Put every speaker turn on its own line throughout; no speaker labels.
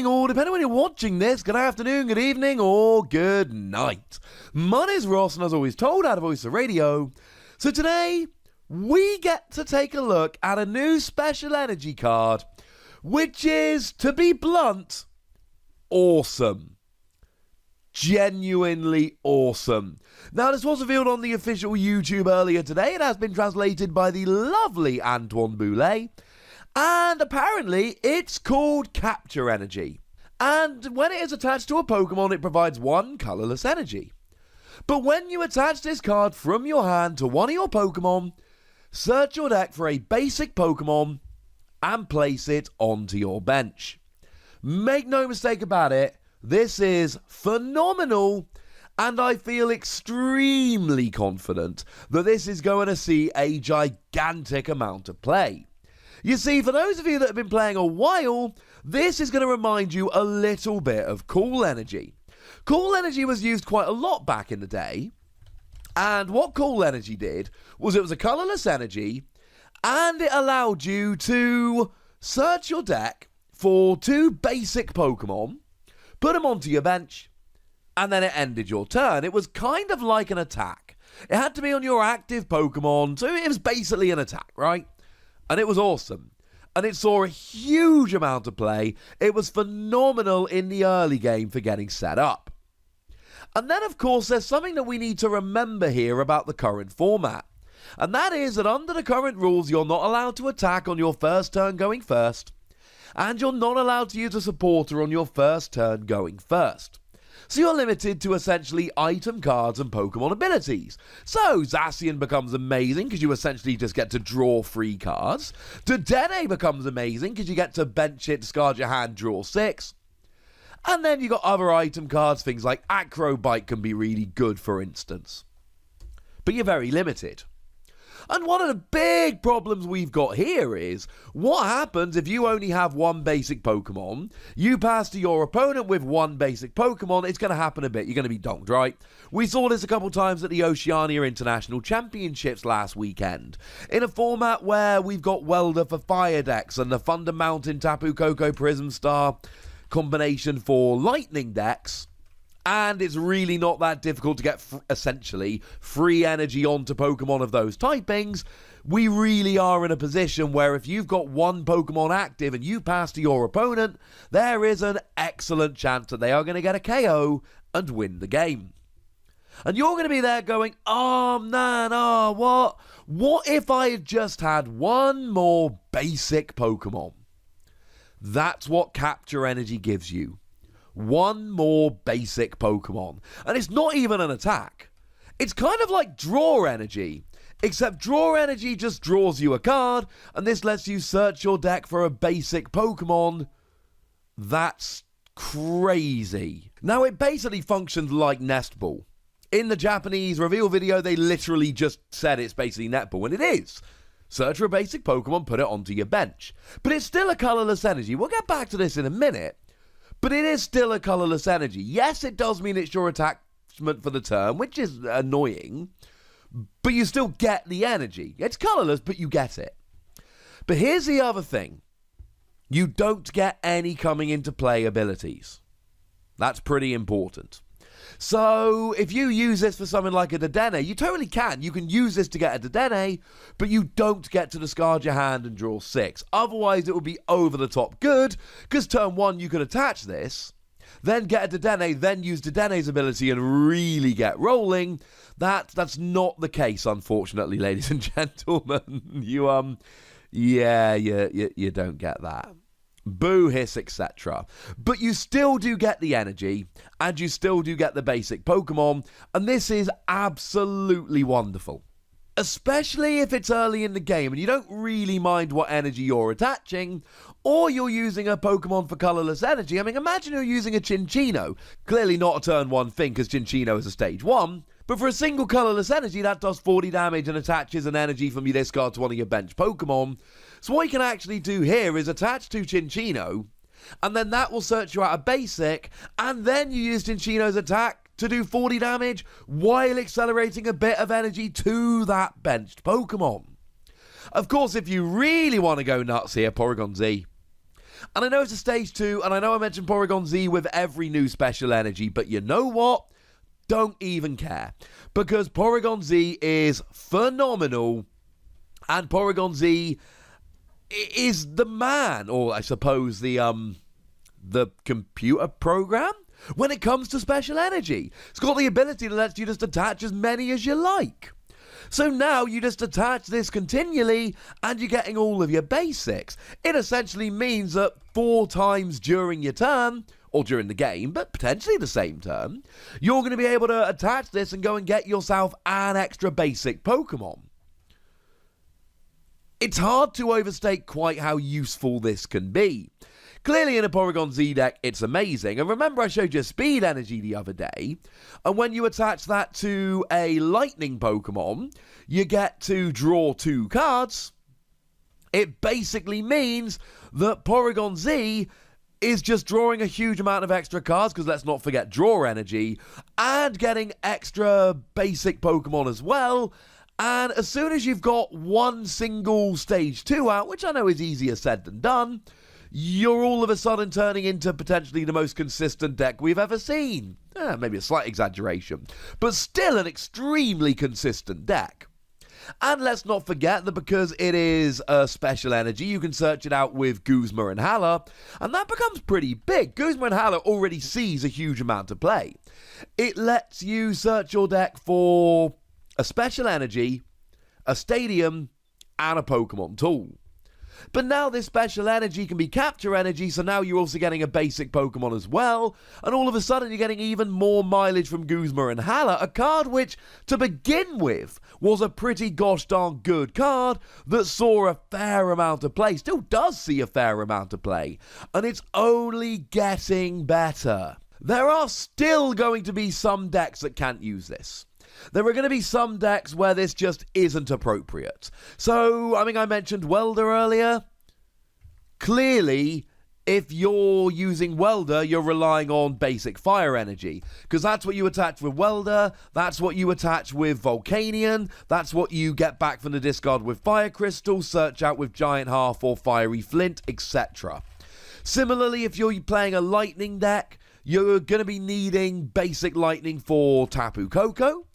morning, or depending on when you're watching this, good afternoon, good evening, or good night. My name's Ross, and as always told, out of Voice of Radio. So today, we get to take a look at a new special energy card, which is, to be blunt, awesome. Genuinely awesome. Now, this was revealed on the official YouTube earlier today. It has been translated by the lovely Antoine Boulet. And apparently, it's called Capture Energy. And when it is attached to a Pokemon, it provides one colourless energy. But when you attach this card from your hand to one of your Pokemon, search your deck for a basic Pokemon and place it onto your bench. Make no mistake about it, this is phenomenal, and I feel extremely confident that this is going to see a gigantic amount of play. You see, for those of you that have been playing a while, this is going to remind you a little bit of Cool Energy. Cool Energy was used quite a lot back in the day, and what Cool Energy did was it was a colourless energy, and it allowed you to search your deck for two basic Pokemon, put them onto your bench, and then it ended your turn. It was kind of like an attack. It had to be on your active Pokemon, so it was basically an attack, right? And it was awesome. And it saw a huge amount of play. It was phenomenal in the early game for getting set up. And then, of course, there's something that we need to remember here about the current format. And that is that under the current rules, you're not allowed to attack on your first turn going first. And you're not allowed to use a supporter on your first turn going first. So you're limited to essentially item cards and Pokemon abilities. So Zacian becomes amazing because you essentially just get to draw 3 cards. Dedenne becomes amazing because you get to bench it, discard your hand, draw 6. And then you got other item cards, things like Acrobite can be really good, for instance. But you're very limited. And one of the big problems we've got here is, what happens if you only have one basic Pokemon, you pass to your opponent with one basic Pokemon, it's going to happen a bit, you're going to be donked, right? We saw this a couple times at the Oceania International Championships last weekend, in a format where we've got Welder for Fire decks and the Thunder Mountain Tapu Koko Prism Star combination for Lightning decks. And it's really not that difficult to get, essentially, free energy onto Pokemon of those typings. We really are in a position where if you've got one Pokemon active and you pass to your opponent, there is an excellent chance that they are going to get a KO and win the game. And you're going to be there going, oh man, what? What if I had just had one more basic Pokemon? That's what Capture Energy gives you. One more basic Pokemon. And it's not even an attack. It's kind of like Draw Energy, except Draw Energy just draws you a card, and this lets you search your deck for a basic Pokemon. That's crazy. Now, it basically functions like Nest Ball. In the Japanese reveal video, they literally just said it's basically Netball, and it is. Search for a basic Pokemon, put it onto your bench. But it's still a colourless energy. We'll get back to this in a minute. But it is still a colourless energy. Yes, it does mean it's your attachment for the turn, which is annoying, but you still get the energy. It's colourless, but you get it. But here's the other thing. You don't get any coming into play abilities. That's pretty important. So if you use this for something like a Dedenne, you totally can. You can use this to get a Dedenne, but you don't get to discard your hand and draw 6. Otherwise, it would be over the top good, because turn 1 you could attach this, then get a Dedenne, then use Dedenne's ability and really get rolling. That's not the case, unfortunately, ladies and gentlemen. You don't get that. Boo, hiss, etc. But you still do get the energy, and you still do get the basic Pokemon, and this is absolutely wonderful. Especially if it's early in the game and you don't really mind what energy you're attaching, or you're using a Pokemon for colourless energy. I mean, imagine you're using a Chinchino. Clearly not a turn 1 thing, because Chinchino is a stage 1, but for a single colourless energy, that does 40 damage and attaches an energy from your discard to one of your bench Pokemon. So what you can actually do here is attach to Chinchino, and then that will search you out a basic, and then you use Chinchino's attack to do 40 damage while accelerating a bit of energy to that benched Pokemon. Of course, if you really want to go nuts here, Porygon-Z, And I know it's a stage 2, and I know I mentioned Porygon-Z with every new special energy, but you know what? Don't even care. Because Porygon-Z is phenomenal, and Porygon-Z is the man, or I suppose the computer program, when it comes to special energy. It's got the ability to let you just attach as many as you like. So now you just attach this continually and you're getting all of your basics. It essentially means that 4 times during your turn, or during the game, but potentially the same turn, you're going to be able to attach this and go and get yourself an extra basic Pokemon. It's hard to overstate quite how useful this can be. Clearly in a Porygon-Z deck, it's amazing. And remember I showed you Speed Energy the other day, and when you attach that to a Lightning Pokemon, you get to draw 2 cards. It basically means that Porygon-Z is just drawing a huge amount of extra cards, because let's not forget Draw Energy, and getting extra basic Pokemon as well. And as soon as you've got one single Stage 2 out, which I know is easier said than done, you're all of a sudden turning into potentially the most consistent deck we've ever seen. Maybe a slight exaggeration, but still an extremely consistent deck. And let's not forget that because it is a special energy, you can search it out with Guzma and Hala, and that becomes pretty big. Guzma and Hala already sees a huge amount of play. It lets you search your deck for a special energy, a stadium, and a Pokemon tool. But now this special energy can be capture energy, so now you're also getting a basic Pokemon as well, and all of a sudden you're getting even more mileage from Guzma and Hala, a card which, to begin with, was a pretty gosh darn good card that saw a fair amount of play, still does see a fair amount of play, and it's only getting better. There are still going to be some decks that can't use this. There are going to be some decks where this just isn't appropriate. So, I mentioned Welder earlier. Clearly, if you're using Welder, you're relying on basic fire energy, because that's what you attach with Welder, that's what you attach with Volcanion, that's what you get back from the discard with Fire Crystal, Search Out with Giant Half or Fiery Flint, etc. Similarly, if you're playing a Lightning deck, you're going to be needing basic Lightning for Tapu Koko,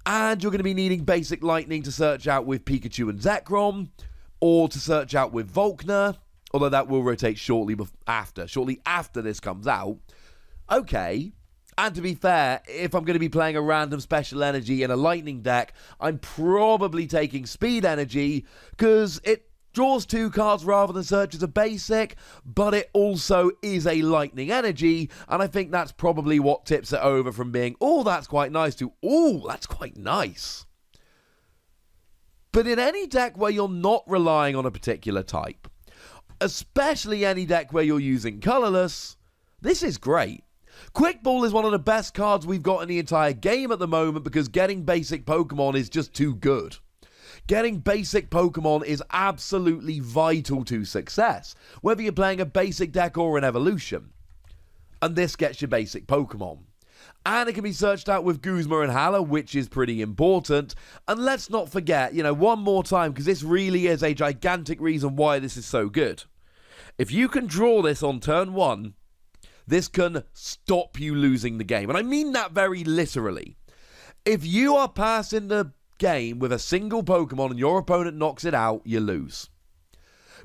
and you're going to be needing basic Lightning to search out with Pikachu and Zekrom, or to search out with Volkner, although that will rotate shortly after this comes out. Okay, and to be fair, if I'm going to be playing a random special energy in a Lightning deck, I'm probably taking Speed Energy, because it draws 2 cards rather than searches a basic, but it also is a Lightning Energy, and I think that's probably what tips it over from being, oh, that's quite nice, to, oh, that's quite nice. But in any deck where you're not relying on a particular type, especially any deck where you're using colorless, this is great. Quick Ball is one of the best cards we've got in the entire game at the moment, because getting basic Pokemon is just too good. Getting basic Pokemon is absolutely vital to success, whether you're playing a basic deck or an evolution. And this gets your basic Pokemon. And it can be searched out with Guzma and Hala, which is pretty important. And let's not forget, one more time, because this really is a gigantic reason why this is so good. If you can draw this on turn 1, this can stop you losing the game. And I mean that very literally. If you are passing the game with a single Pokemon and your opponent knocks it out, you lose.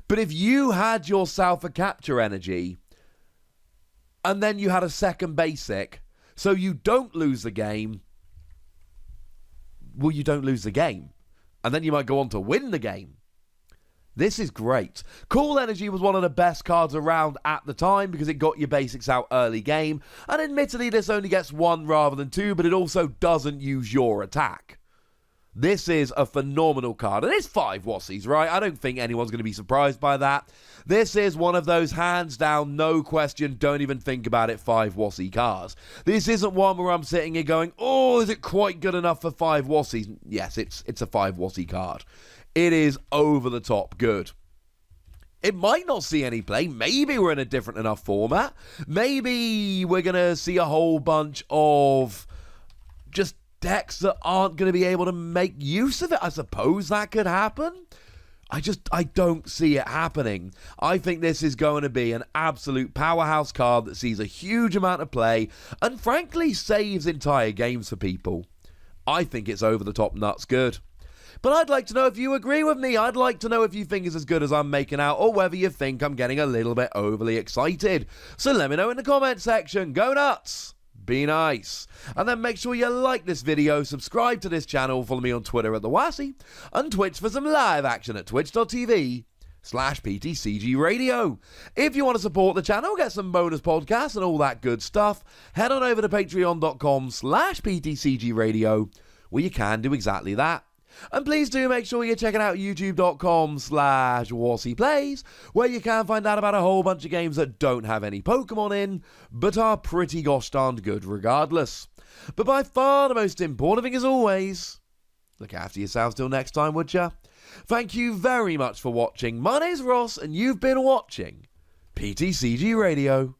But if you had yourself a capture energy and then you had a second basic, so you don't lose the game, well, you don't lose the game, and then you might go on to win the game. This is great. Cool Energy was one of the best cards around at the time, because it got your basics out early game, and admittedly this only gets 1 rather than 2, but it also doesn't use your attack. This is a phenomenal card, and it's 5 Wassies, right? I don't think anyone's going to be surprised by that. This is one of those hands down, no question, don't even think about it, 5 Wassie cards. This isn't one where I'm sitting here going, oh, is it quite good enough for 5 Wassies? Yes, it's a 5 Wassie card. It is over the top good. It might not see any play. Maybe we're in a different enough format. Maybe we're going to see a whole bunch of just decks that aren't going to be able to make use of it. I suppose that could happen. I don't see it happening. I think this is going to be an absolute powerhouse card that sees a huge amount of play and frankly saves entire games for people. I think it's over the top nuts good. But I'd like to know if you agree with me. I'd like to know if you think it's as good as I'm making out, or whether you think I'm getting a little bit overly excited. So let me know in the comment section. Go nuts! Be nice. And then make sure you like this video, subscribe to this channel, follow me on Twitter at TheWassy, and Twitch for some live action at twitch.tv/PTCGRadio. If you want to support the channel, get some bonus podcasts and all that good stuff, head on over to patreon.com/PTCGRadio, where you can do exactly that. And please do make sure you're checking out youtube.com/WassyPlays, where you can find out about a whole bunch of games that don't have any Pokemon in, but are pretty gosh darned good regardless. But by far the most important thing, as always, look after yourselves till next time, would ya? Thank you very much for watching. My name's Ross, and you've been watching PTCG Radio.